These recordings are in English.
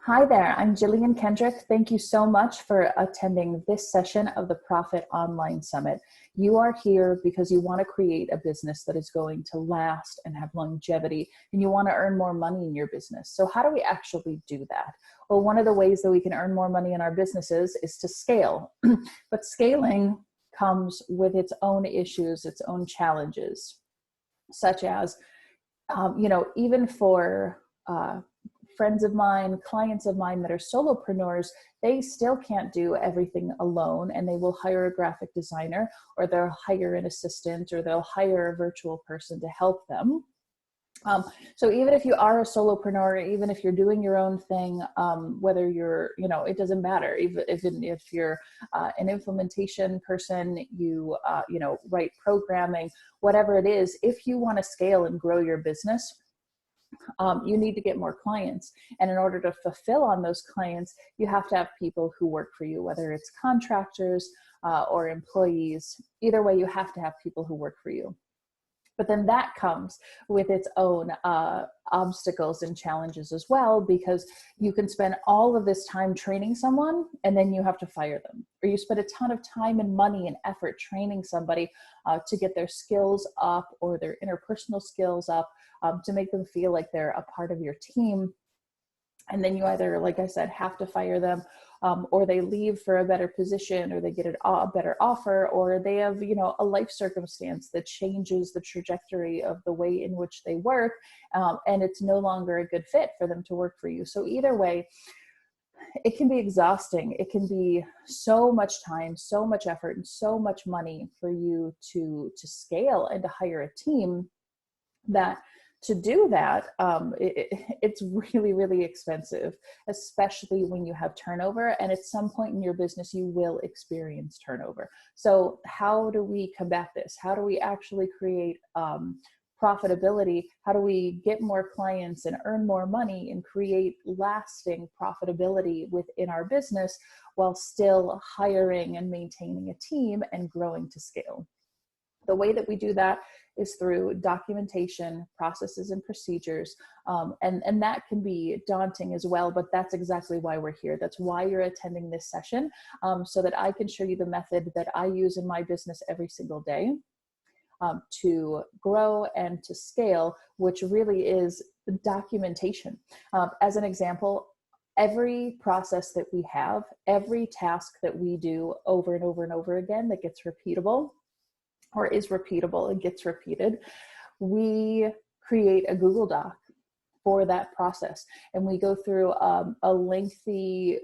Hi there, I'm Jillian Kendrick. Thank you so much for attending this session of the Profit Online Summit. You are here because you want to create a business that is going to last and have longevity, and you want to earn more money in your business. So how do we actually do that? Well, one of the ways that we can earn more money in our businesses is to scale. But scaling comes with its own issues, its own challenges, such as even for friends of mine, clients of mine that are solopreneurs, they still can't do everything alone, and they will hire a graphic designer, or they'll hire an assistant, or they'll hire a virtual person to help them. So even if you are a solopreneur, even if you're doing your own thing, whether you're, it doesn't matter. Even if you're an implementation person, you write programming, whatever it is, if you want to scale and grow your business, you need to get more clients. And in order to fulfill on those clients, you have to have people who work for you, whether it's contractors or employees. Either way, you have to have people who work for you. But then that comes with its own obstacles and challenges as well, because you can spend all of this time training someone and then you have to fire them. Or you spend a ton of time and money and effort training somebody to get their skills up or their interpersonal skills up, to make them feel like they're a part of your team. And then you either, like I said, have to fire them, or they leave for a better position, or they get a better offer, or they have, a life circumstance that changes the trajectory of the way in which they work, and it's no longer a good fit for them to work for you. So either way, it can be exhausting. It can be so much time, so much effort, and so much money for you to scale and to hire a team, that to do that, it's really, really expensive, especially when you have turnover. And at some point in your business, you will experience turnover. So how do we combat this? How do we actually create profitability? How do we get more clients and earn more money and create lasting profitability within our business while still hiring and maintaining a team and growing to scale? The way that we do that is through documentation, processes, and procedures. And that can be daunting as well, but that's exactly why we're here. That's why you're attending this session, so that I can show you the method that I use in my business every single day to grow and to scale, which really is documentation. As an example, every process that we have, every task that we do over and over and over again that gets repeatable, or is repeatable and gets repeated, we create a Google Doc for that process. And we go through a lengthy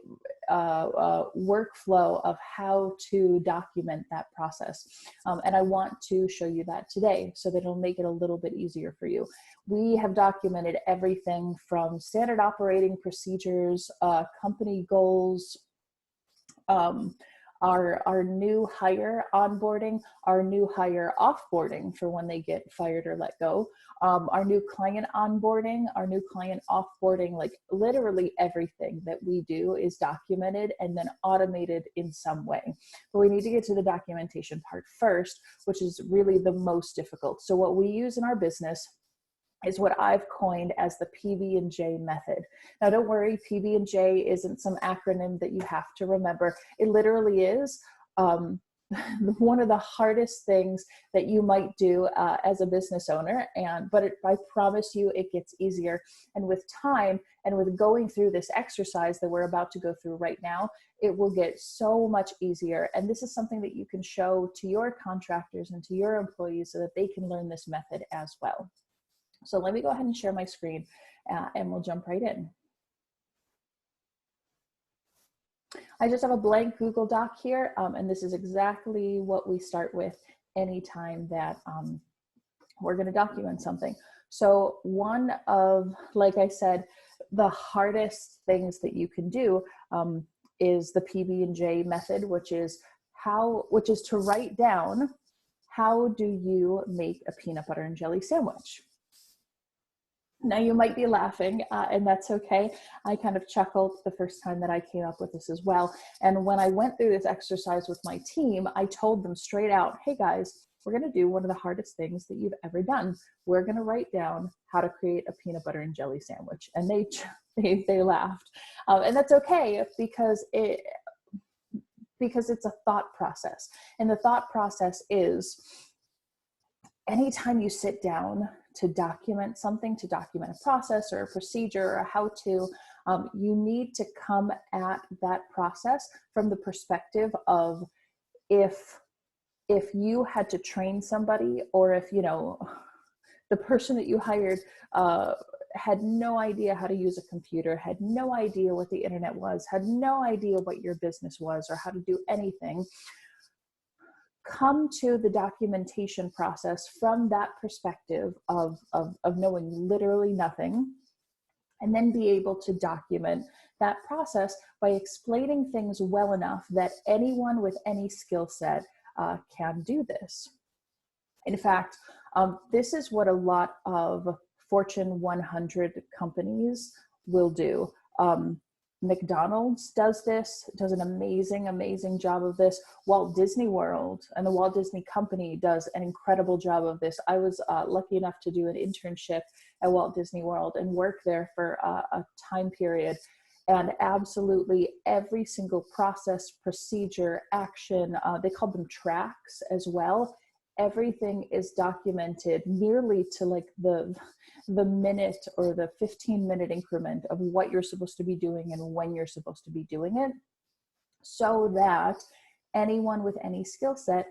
workflow of how to document that process. And I want to show you that today so that it'll make it a little bit easier for you. We have documented everything from standard operating procedures, company goals, our new hire onboarding, our new hire offboarding for when they get fired or let go, our new client onboarding, our new client offboarding. Like literally everything that we do is documented and then automated in some way. But we need to get to the documentation part first, which is really the most difficult. So what we use in our business is what I've coined as the PB&J method. Now, don't worry, PB&J isn't some acronym that you have to remember. It literally is one of the hardest things that you might do as a business owner. But I promise you, it gets easier. And with time and with going through this exercise that we're about to go through right now, it will get so much easier. And this is something that you can show to your contractors and to your employees so that they can learn this method as well. So let me go ahead and share my screen and we'll jump right in. I just have a blank Google Doc here, and this is exactly what we start with anytime that we're going to document something. So one of, like I said, the hardest things that you can do is the PB&J method, which is to write down, how do you make a peanut butter and jelly sandwich? Now you might be laughing, and that's okay. I kind of chuckled the first time that I came up with this as well. And when I went through this exercise with my team, I told them straight out, hey guys, we're gonna do one of the hardest things that you've ever done. We're gonna write down how to create a peanut butter and jelly sandwich. And They laughed. And that's okay, because it's a thought process. And the thought process is, anytime you sit down to document something, to document a process or a procedure or a how-to, you need to come at that process from the perspective of, if you had to train somebody, or if, the person that you hired had no idea how to use a computer, had no idea what the internet was, had no idea what your business was or how to do anything, come to the documentation process from that perspective of knowing literally nothing, and then be able to document that process by explaining things well enough that anyone with any skill set can do this. In fact, this is what a lot of Fortune 100 companies will do. McDonald's does this, does an amazing job of this. Walt Disney World and the Walt Disney Company does an incredible job of this. I was lucky enough to do an internship at Walt Disney World and work there for a time period. And absolutely every single process, procedure, action, they called them tracks as well. Everything is documented nearly to like the minute or the 15-minute increment of what you're supposed to be doing and when you're supposed to be doing it, so that anyone with any skill set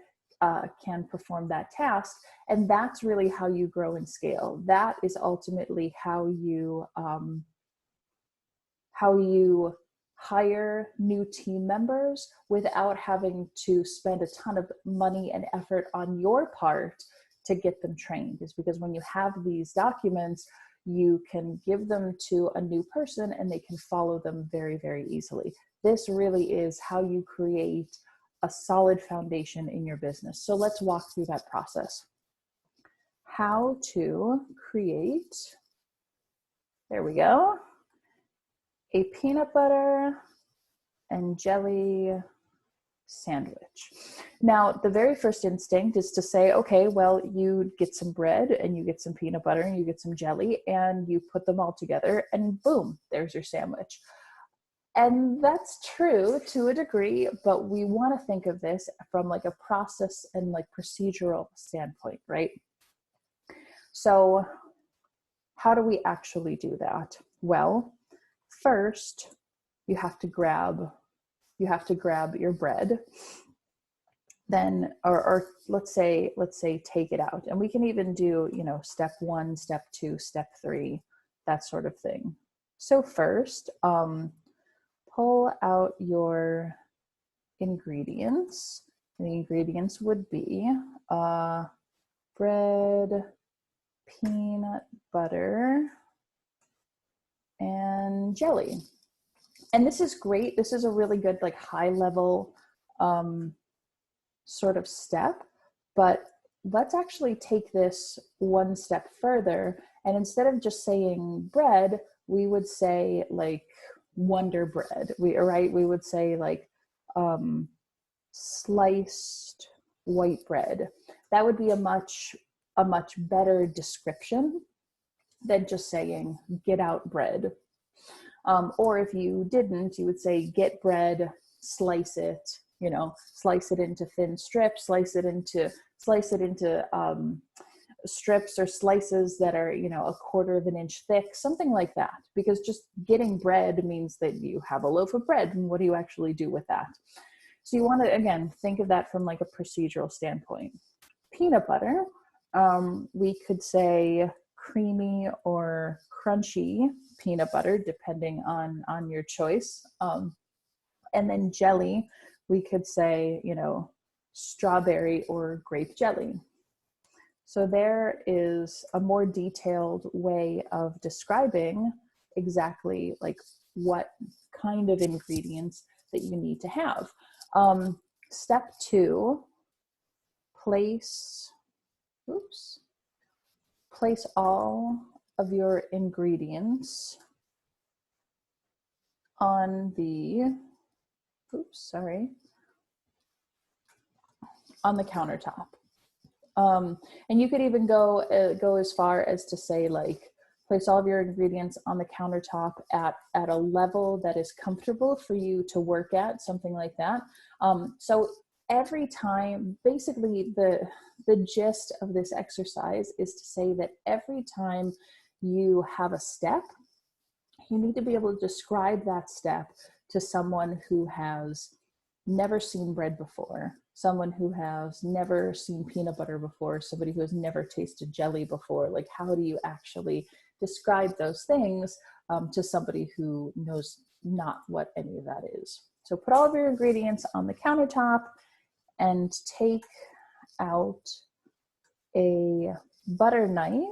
can perform that task. And that's really how you grow and scale. That is ultimately how you hire new team members without having to spend a ton of money and effort on your part to get them trained, is because when you have these documents, you can give them to a new person and they can follow them very easily. This really is how you create a solid foundation in your business. So let's walk through that process. How to create, there we go, a peanut butter and jelly sandwich. Now, the very first instinct is to say, okay, well, you get some bread and you get some peanut butter and you get some jelly and you put them all together and boom, there's your sandwich. And that's true to a degree, but we want to think of this from like a process and like procedural standpoint, right? So how do we actually do that? Well, first, you have to grab your bread. Then, or let's say take it out. And we can even do, step 1, step 2, step 3, that sort of thing. So first, pull out your ingredients. The ingredients would be bread, peanut butter, and jelly. And this is great. This is a really good, like, high level sort of step, but let's actually take this one step further. And instead of just saying bread, we would say like Wonder Bread. We would say like sliced white bread. That would be a much better description than just saying get out bread. Or if you didn't, you would say get bread, slice it, slice it into thin strips, slice it into strips or slices that are, 1/4 of an inch thick, something like that. Because just getting bread means that you have a loaf of bread, and what do you actually do with that? So you want to, again, think of that from like a procedural standpoint. Peanut butter, we could say creamy or crunchy peanut butter, depending on your choice. And then jelly, we could say, strawberry or grape jelly. So there is a more detailed way of describing exactly like what kind of ingredients that you need to have. Step 2, place all of your ingredients on the, on the countertop. And you could even go as far as to say like Place all of your ingredients on the countertop at a level that is comfortable for you to work at, something like that. So every time, basically the gist of this exercise is to say that every time you have a step, you need to be able to describe that step to someone who has never seen bread before, someone who has never seen peanut butter before, somebody who has never tasted jelly before. Like, how do you actually describe those things to somebody who knows not what any of that is? So put all of your ingredients on the countertop and take out a butter knife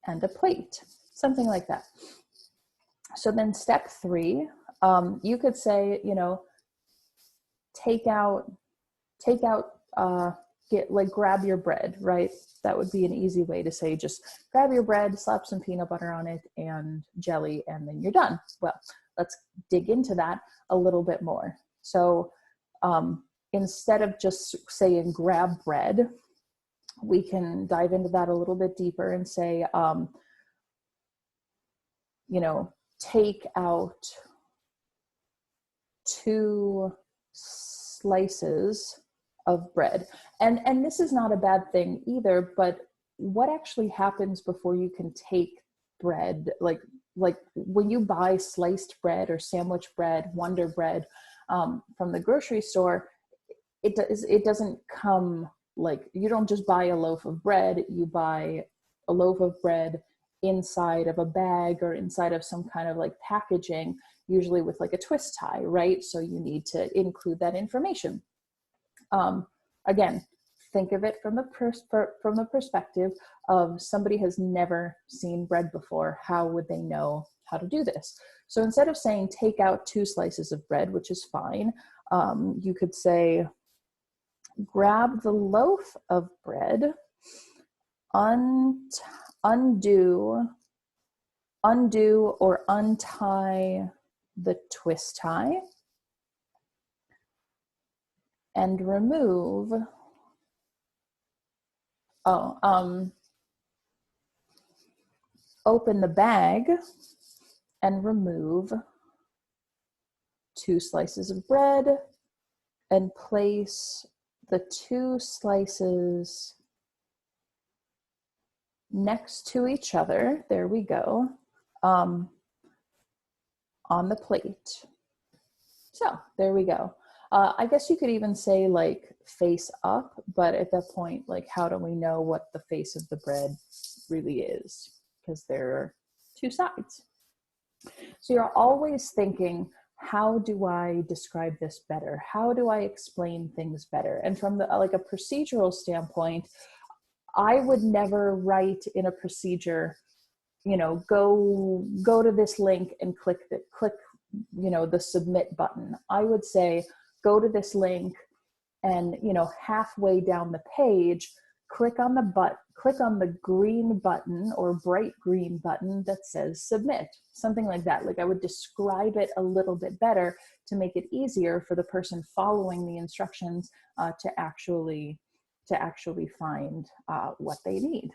and a plate, something like that. So then step 3, you could say, you know, grab your bread, right? That would be an easy way to say, just grab your bread, slap some peanut butter on it and jelly, and then you're done. Well, let's dig into that a little bit more. So instead of just saying grab bread, we can dive into that a little bit deeper and say, you know, take out 2 slices of bread. And this is not a bad thing either, but what actually happens before you can take bread, like when you buy sliced bread or sandwich bread, Wonder Bread from the grocery store, it doesn't come, like, you don't just buy a loaf of bread, you buy a loaf of bread inside of a bag or inside of some kind of like packaging, usually with like a twist tie, right? So you need to include that information. Again, think of it from the perspective of somebody has never seen bread before. How would they know how to do this? So instead of saying take out 2 slices of bread, which is fine, you could say grab the loaf of bread, undo or untie the twist tie, and remove, open the bag and remove 2 slices of bread and place the 2 slices next to each other, there we go, on the plate. So there we go. I guess you could even say like face up, but at that point, like, how do we know what the face of the bread really is? Because there are 2 sides. So you're always thinking, how do I describe this better? How do I explain things better? And from the, like a procedural standpoint, I would never write in a procedure, you know, go to this link and click, you know, the submit button. I would say, go to this link and, you know, halfway down the page, click on the green button or bright green button that says submit, something like that. Like, I would describe it a little bit better to make it easier for the person following the instructions to actually find what they need.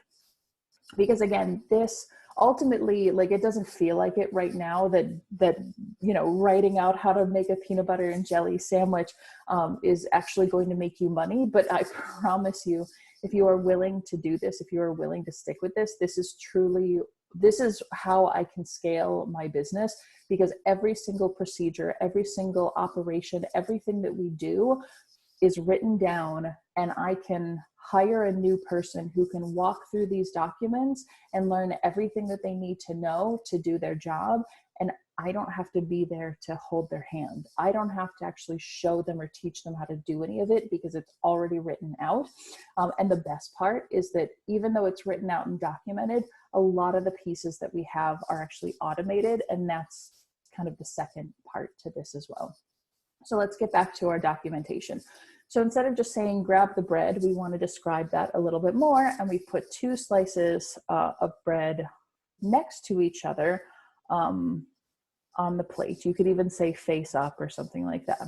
Because again, this ultimately, like, it doesn't feel like it right now that you know, writing out how to make a peanut butter and jelly sandwich is actually going to make you money. But I promise you, if you are willing to do this, if you are willing to stick with this, this is how I can scale my business, because every single procedure, every single operation, everything that we do is written down, and I can hire a new person who can walk through these documents and learn everything that they need to know to do their job. And I don't have to be there to hold their hand. I don't have to actually show them or teach them how to do any of it, because it's already written out. And the best part is that even though it's written out and documented, a lot of the pieces that we have are actually automated. And that's kind of the second part to this as well. So let's get back to our documentation. So instead of just saying grab the bread, we want to describe that a little bit more. And we put 2 slices of bread next to each other on the plate. You could even say face up or something like that.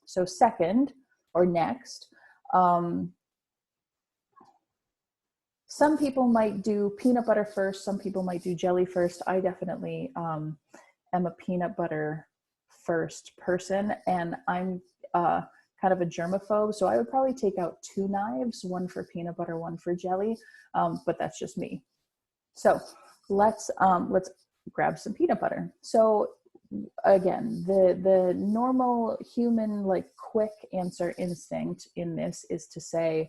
So second, or next, Some people might do peanut butter first. Some people might do jelly first. I definitely am a peanut butter first person, and I'm kind of a germaphobe. So I would probably take out 2 knives, one for peanut butter, one for jelly. But that's just me. So let's grab some peanut butter. So again, the normal human, like, quick answer instinct in this is to say,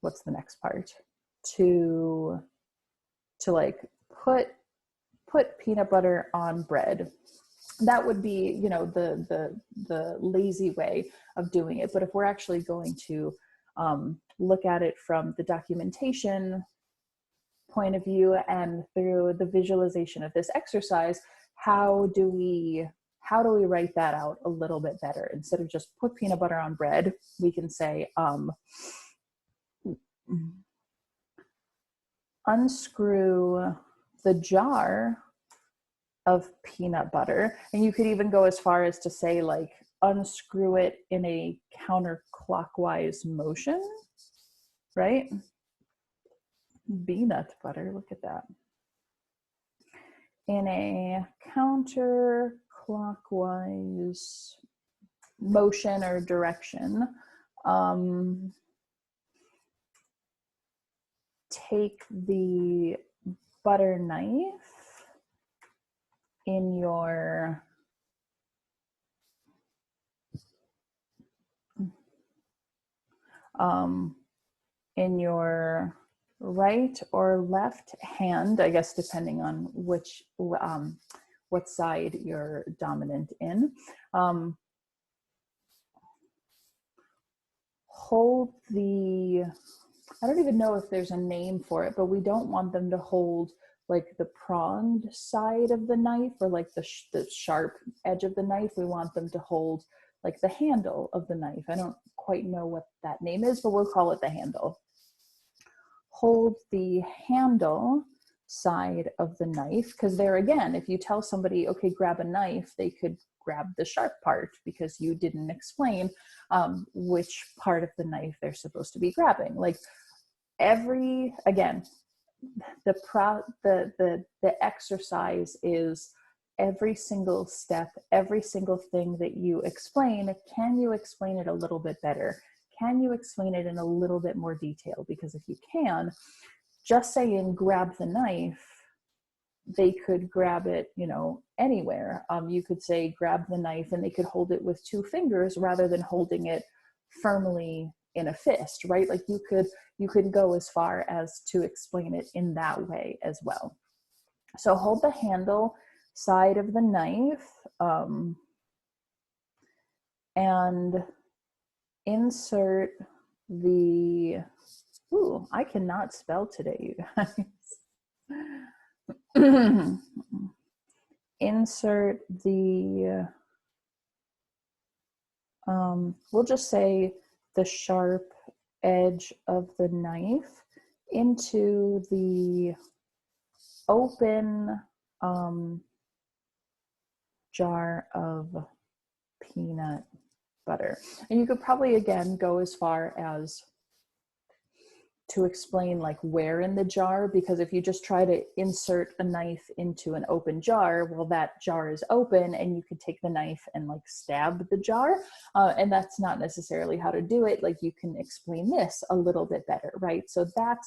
what's the next part? To like put peanut butter on bread. That would be, you know, the lazy way of doing it. But if we're actually going to look at it from the documentation point of view and through the visualization of this exercise, how do we write that out a little bit better? Instead of just put peanut butter on bread, we can say, unscrew the jar of peanut butter. And you could even go as far as to say, like, unscrew it in a counterclockwise motion, right? Peanut butter, look at that. In a counterclockwise motion or direction. Take the butter knife in your right or left hand, I guess, depending on which what side you're dominant in. Hold the, I don't even know if there's a name for it, but we don't want them to hold like the pronged side of the knife or like the sharp edge of the knife. We want them to hold like the handle of the knife. I don't quite know what that name is, but we'll call it the handle. Hold the handle side of the knife, because there again, if you tell somebody, okay, grab a knife, they could grab the sharp part because you didn't explain which part of the knife they're supposed to be grabbing. Like again, the exercise is every single step, every single thing that you explain, can you explain it a little bit better? Can you explain it in a little bit more detail? Because if you can, just saying grab the knife, they could grab it, you know, anywhere. You could say grab the knife and they could hold it with 2 fingers rather than holding it firmly in a fist, right? Like you could go as far as to explain it in that way as well. So hold the handle side of the knife and insert the, ooh, I cannot spell today, you guys. Insert the, we'll just say the sharp edge of the knife into the open jar of peanut butter. And you could probably again go as far as to explain like where in the jar, because if you just try to insert a knife into an open jar, well, that jar is open and you could take the knife and like stab the jar. And that's not necessarily how to do it. Like you can explain this a little bit better, right? So that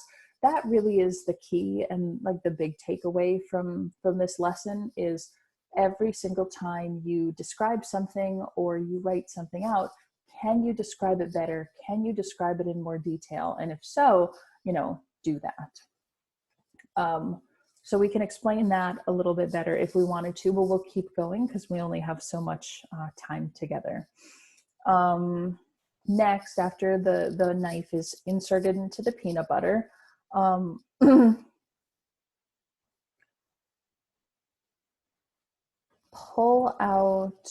really is the key. And like the big takeaway from this lesson is every single time you describe something or you write something out, can you describe it better? Can you describe it in more detail? And if so, you know, do that. So we can explain that a little bit better if we wanted to, but we'll keep going because we only have so much time together. Next, after the knife is inserted into the peanut butter, pull out,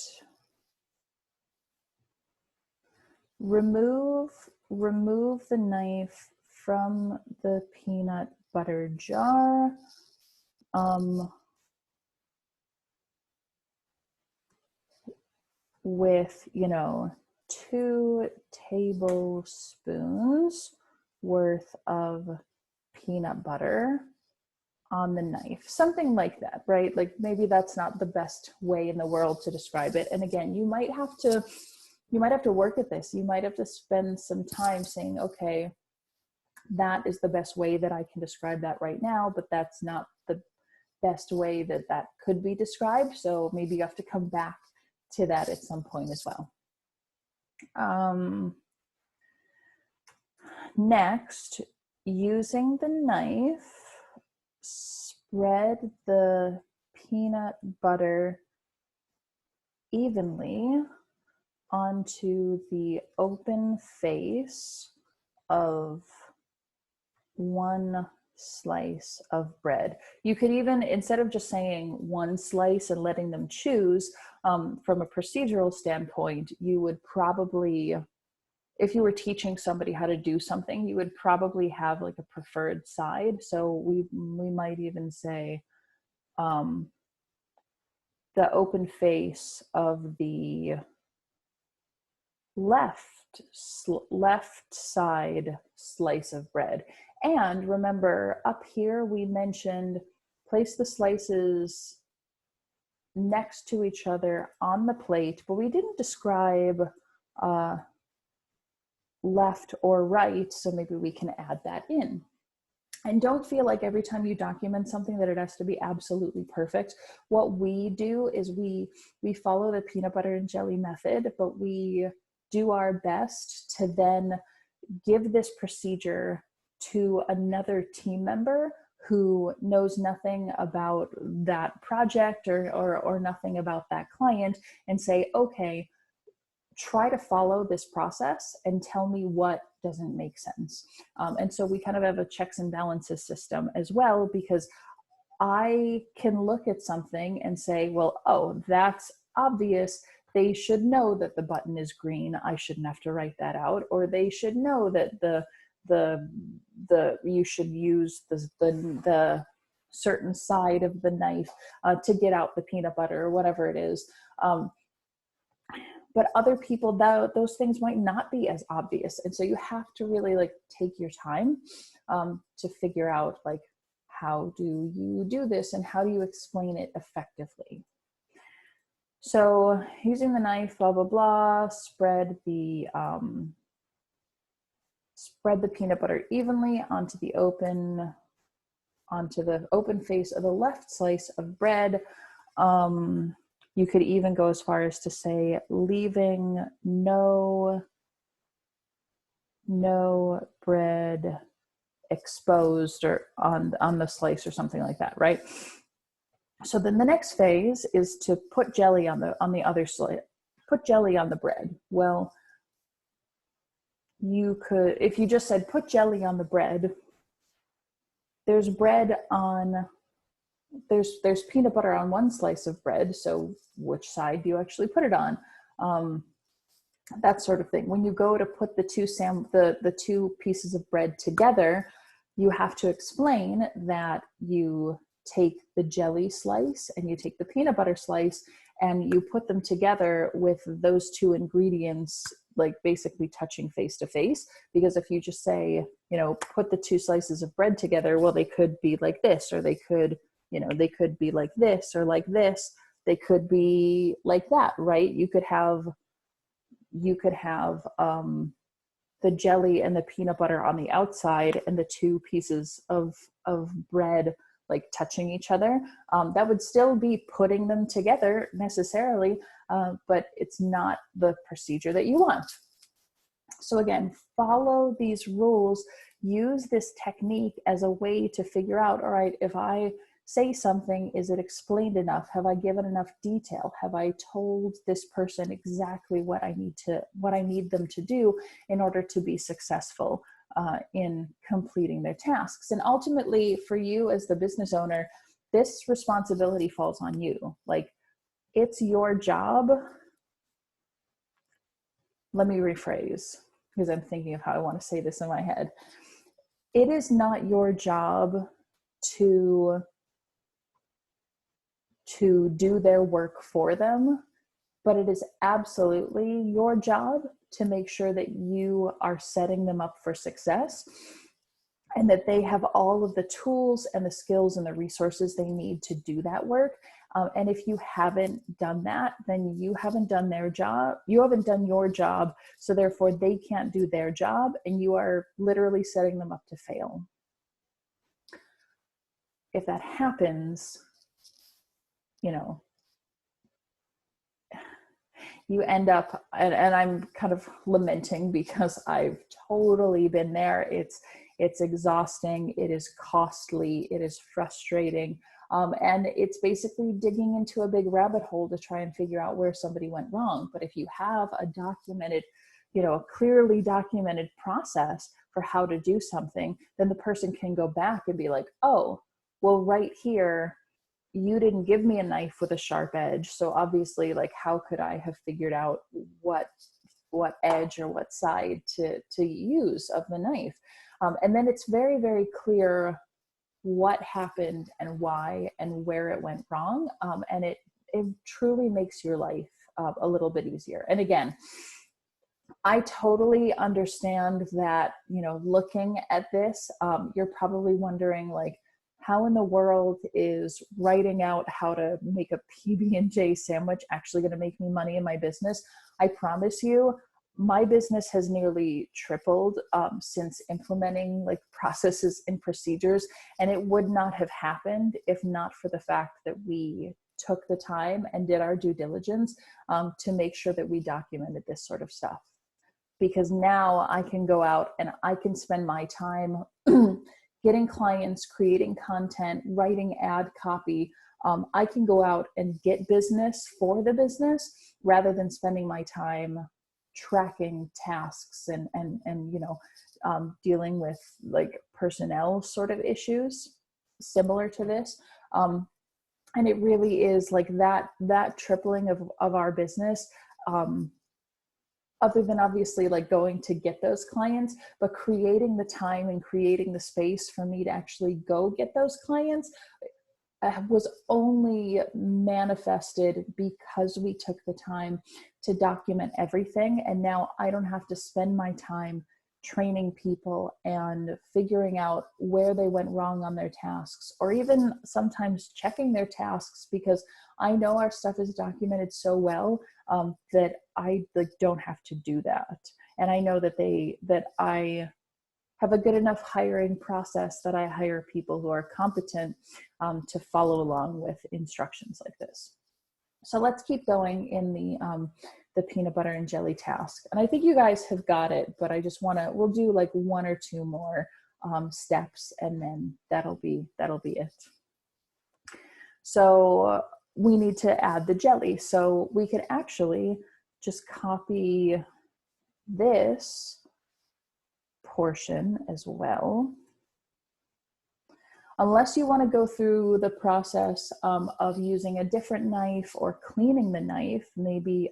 remove the knife from the peanut butter jar. With, you know, 2 tablespoons worth of peanut butter on the knife, something like that, right? Like maybe that's not the best way in the world to describe it. And again, you might have to work at this. You might have to spend some time saying, okay, that is the best way that I can describe that right now, but that's not the best way that that could be described. So maybe you have to come back to that at some point as well. Next, using the knife, spread the peanut butter evenly onto the open face of one slice of bread. You could even, instead of just saying one slice and letting them choose, from a procedural standpoint, you would probably, if you were teaching somebody how to do something, you would probably have like a preferred side. So we might even say the open face of the left side slice of bread. And remember, up here we mentioned place the slices next to each other on the plate, but we didn't describe left or right, so maybe we can add that in. And don't feel like every time you document something that it has to be absolutely perfect. What we do is we follow the peanut butter and jelly method, but we do our best to then give this procedure to another team member who knows nothing about that project or nothing about that client, and say, okay, try to follow this process and tell me what doesn't make sense. And so we kind of have a checks and balances system as well, because I can look at something and say, well, oh, that's obvious. They should know that the button is green. I shouldn't have to write that out. Or they should know that you should use the certain side of the knife to get out the peanut butter or whatever it is. But other people, those things might not be as obvious. And so you have to really like take your time to figure out like, how do you do this and how do you explain it effectively? So using the knife, blah, blah, blah, spread the peanut butter evenly onto the open face of the left slice of bread. You could even go as far as to say, leaving no bread exposed or on the slice or something like that, right? So then the next phase is to put jelly on the other slice, put jelly on the bread. Well, you could, if you just said put jelly on the bread, there's peanut butter on one slice of bread. So which side do you actually put it on? That sort of thing. When you go to put the two pieces of bread together, you have to explain that you take the jelly slice and you take the peanut butter slice and you put them together with those two ingredients like basically touching face to face. Because if you just say, put the two slices of bread together, well, they could be like this, or they could be like this or like this. They could be like that, right? You could have the jelly and the peanut butter on the outside and the two pieces of bread like touching each other. That would still be putting them together necessarily, but it's not the procedure that you want. So again, follow these rules, use this technique as a way to figure out, all right, if I say something, is it explained enough? Have I given enough detail? Have I told this person exactly what I need them to do in order to be successful in completing their tasks? And ultimately, for you as the business owner, this responsibility falls on you. Like, it's your job. Let me rephrase, because I'm thinking of how I want to say this in my head. It is not your job to do their work for them, but it is absolutely your job to make sure that you are setting them up for success and that they have all of the tools and the skills and the resources they need to do that work. And if you haven't done that, then you haven't done their job. You haven't done your job. So therefore they can't do their job, and you are literally setting them up to fail. If that happens, you know, you end up, and I'm kind of lamenting because I've totally been there. It's exhausting, it is costly, it is frustrating. And it's basically digging into a big rabbit hole to try and figure out where somebody went wrong. But if you have a documented, a clearly documented process for how to do something, then the person can go back and be like, oh, well, right here, you didn't give me a knife with a sharp edge. So obviously, like, how could I have figured out what edge or what side to use of the knife? And then it's very, very clear what happened and why and where it went wrong. And it truly makes your life a little bit easier. And again, I totally understand that, looking at this, you're probably wondering, like, how in the world is writing out how to make a PB&J sandwich actually going to make me money in my business? I promise you, my business has nearly tripled since implementing like processes and procedures, and it would not have happened if not for the fact that we took the time and did our due diligence to make sure that we documented this sort of stuff. Because now I can go out and I can spend my time getting clients, creating content, writing ad copy. I can go out and get business for the business rather than spending my time tracking tasks and dealing with like personnel sort of issues similar to this. And it really is like that tripling of our business, other than obviously like going to get those clients, but creating the time and creating the space for me to actually go get those clients was only manifested because we took the time to document everything. And now I don't have to spend my time training people and figuring out where they went wrong on their tasks, or even sometimes checking their tasks, because I know our stuff is documented so well that I don't have to do that. And I know that I have a good enough hiring process that I hire people who are competent to follow along with instructions like this. So let's keep going in the peanut butter and jelly task. And I think you guys have got it, but I just we'll do like one or two more steps, and then that'll be it. So we need to add the jelly. So we could actually just copy this portion as well. Unless you want to go through the process of using a different knife or cleaning the knife, maybe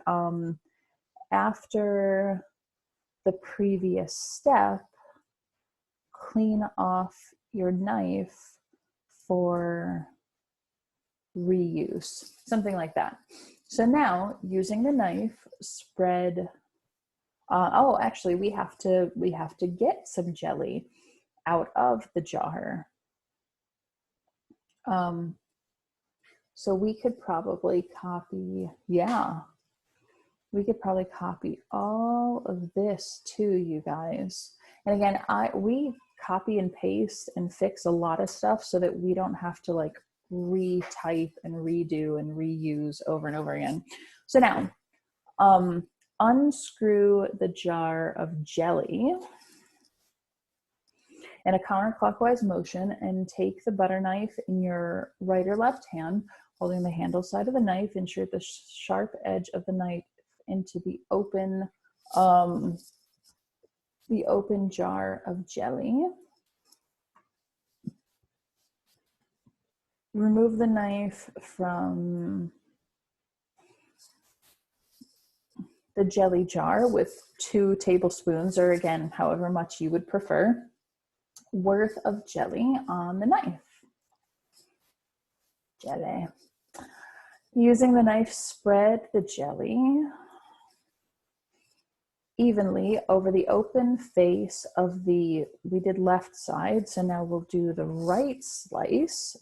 after the previous step, clean off your knife for reuse, something like that. So now using the knife, spread, actually we have to get some jelly out of the jar. So we could probably copy, we could probably copy all of this too, you guys. And again, we copy and paste and fix a lot of stuff so that we don't have to like retype and redo and reuse over and over again. So now, unscrew the jar of jelly in a counterclockwise motion and take the butter knife in your right or left hand, holding the handle side of the knife. Insert the sharp edge of the knife into the open jar of jelly. Remove the knife from the jelly jar with 2 tablespoons, or again, however much you would prefer, worth of jelly on the knife. Jelly. Using the knife, spread the jelly evenly over the open face of we did left side, so now we'll do the right slice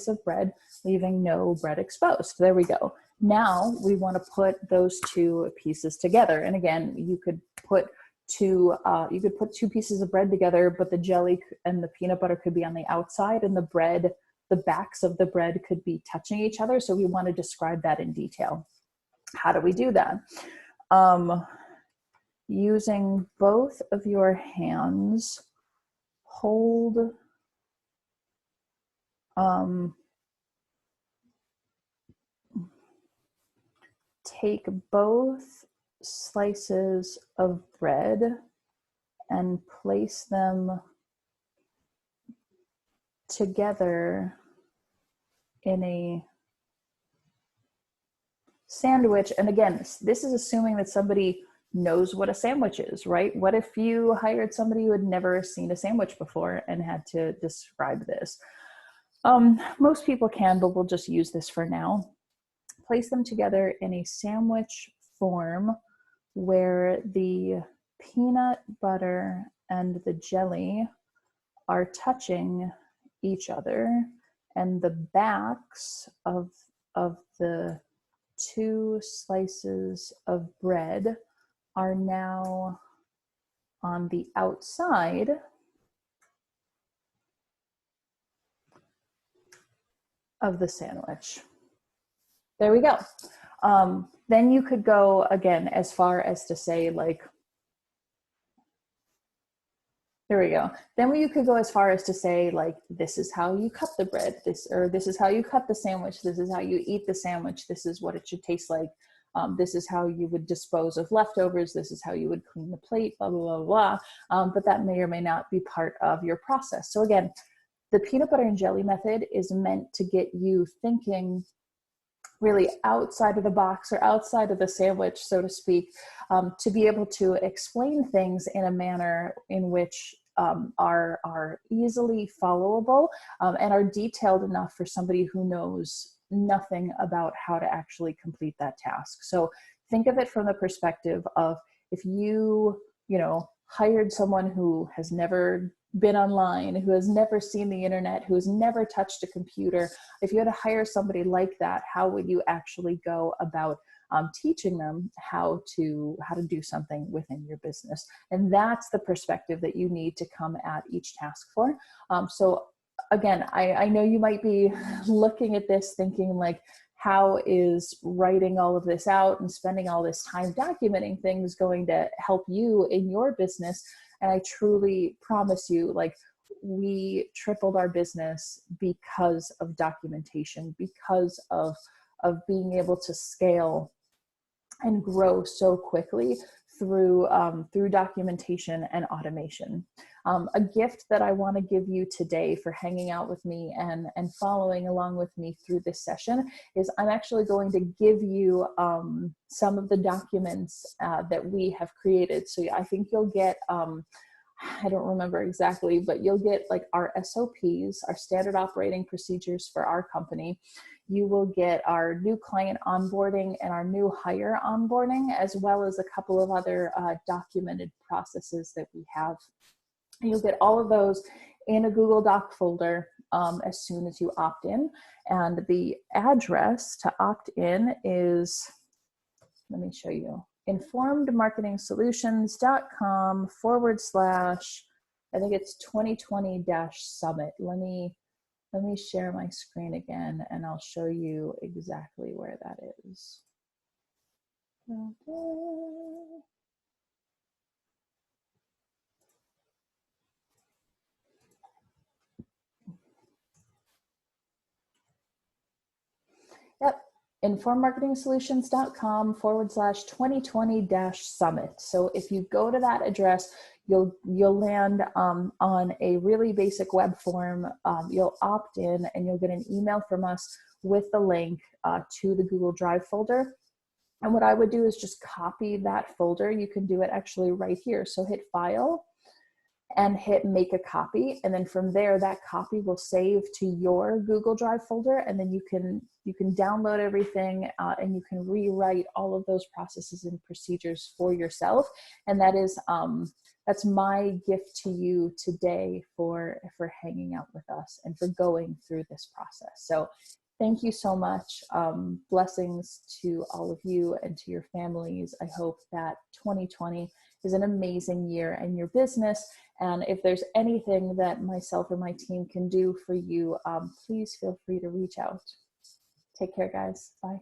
of bread, leaving no bread exposed. There we go. Now we want to put those two pieces together. And again, you could put two pieces of bread together, but the jelly and the peanut butter could be on the outside, and the backs of the bread could be touching each other. So we want to describe that in detail. How do we do that? Using both of your hands, take both slices of bread and place them together in a sandwich. And again, this is assuming that somebody knows what a sandwich is, right? What if you hired somebody who had never seen a sandwich before and had to describe this? Most people can, but we'll just use this for now. Place them together in a sandwich form where the peanut butter and the jelly are touching each other, and the backs of the two slices of bread are now on the outside of the sandwich. There we go. Then you could go again as far as to say, like, there we go. Then you could go as far as to say, like, this is how you cut the bread, this is how you cut the sandwich, this is how you eat the sandwich, this is what it should taste like, this is how you would dispose of leftovers, this is how you would clean the plate, blah, blah, blah, blah. But that may or may not be part of your process. So again, the peanut butter and jelly method is meant to get you thinking really outside of the box or outside of the sandwich, so to speak, to be able to explain things in a manner in which are easily followable and are detailed enough for somebody who knows nothing about how to actually complete that task. So think of it from the perspective of, if you hired someone who has never been online, who has never seen the internet, who has never touched a computer, if you had to hire somebody like that, how would you actually go about teaching them how to do something within your business? And that's the perspective that you need to come at each task for. So again, I know you might be looking at this thinking, like, how is writing all of this out and spending all this time documenting things going to help you in your business? And I truly promise you, like, we tripled our business because of documentation, because of being able to scale and grow so quickly through documentation and automation. A gift that I want to give you today for hanging out with me and following along with me through this session is I'm actually going to give you some of the documents that we have created. So I think you'll get, I don't remember exactly, but you'll get like our SOPs, our standard operating procedures for our company. You will get our new client onboarding and our new hire onboarding, as well as a couple of other documented processes that we have. And you'll get all of those in a Google Doc folder as soon as you opt in. And the address to opt in is, let me show you, informedmarketingsolutions.com / I think it's 2020-summit. Let me share my screen again and I'll show you exactly where that is. Yep, informedmarketingsolutions.com / 2020-summit. So if you go to that address, you'll land on a really basic web form. You'll opt in and you'll get an email from us with the link to the Google Drive folder. And what I would do is just copy that folder. You can do it actually right here. So hit File, and hit make a copy. And then from there, that copy will save to your Google Drive folder. And then you can download everything and you can rewrite all of those processes and procedures for yourself. And that is, that's my gift to you today for hanging out with us and for going through this process. So thank you so much. Blessings to all of you and to your families. I hope that 2020 is an amazing year in your business. And if there's anything that myself or my team can do for you, please feel free to reach out. Take care, guys. Bye.